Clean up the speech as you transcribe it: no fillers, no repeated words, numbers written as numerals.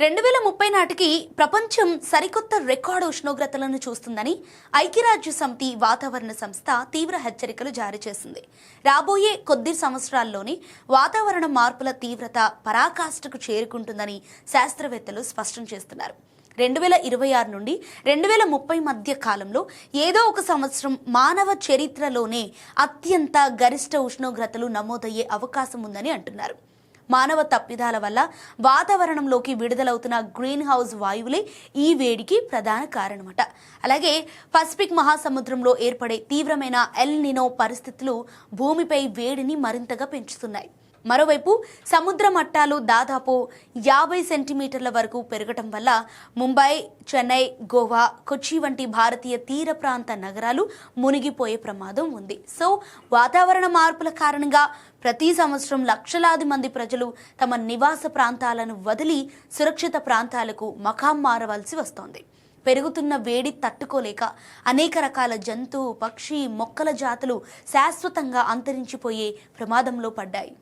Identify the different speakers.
Speaker 1: 2030 నాటికి ప్రపంచం సరికొత్త రికార్డు ఉష్ణోగ్రతలను చూస్తుందని ఐక్యరాజ్య సమితి వాతావరణ సంస్థ తీవ్ర హెచ్చరికలు జారీ చేసింది. రాబోయే కొద్ది సంవత్సరాల్లోనే వాతావరణ మార్పుల తీవ్రత పరాకాష్ఠకు చేరుకుంటుందని శాస్త్రవేత్తలు స్పష్టం చేస్తున్నారు. 2026 నుండి 2030 మధ్య కాలంలో ఏదో ఒక సంవత్సరం మానవ చరిత్రలోనే అత్యంత గరిష్ట ఉష్ణోగ్రతలు నమోదయ్యే అవకాశం ఉందని అంటున్నారు. మానవ తప్పిదాల వల్ల వాతావరణంలోకి విడుదలవుతున్న గ్రీన్ హౌస్ వాయువులే ఈ వేడికి ప్రధాన కారణమట. అలాగే పసిఫిక్ మహాసముద్రంలో ఏర్పడే తీవ్రమైన ఎల్ నినో పరిస్థితులు భూమిపై వేడిని మరింతగా పెంచుతున్నాయి. మరోవైపు సముద్ర మట్టాలు దాదాపు 50 సెంటీమీటర్ల వరకు పెరగటం వల్ల ముంబై, చెన్నై, గోవా, కొచ్చి వంటి భారతీయ తీర ప్రాంత నగరాలు మునిగిపోయే ప్రమాదం ఉంది. సో వాతావరణ మార్పుల కారణంగా ప్రతి సంవత్సరం లక్షలాది మంది ప్రజలు తమ నివాస ప్రాంతాలను వదిలి సురక్షిత ప్రాంతాలకు మకాం మారవలసి వస్తోంది. పెరుగుతున్న వేడి తట్టుకోలేక అనేక రకాల జంతు, పక్షి, మొక్కల జాతులు శాశ్వతంగా అంతరించిపోయే ప్రమాదంలో పడ్డాయి.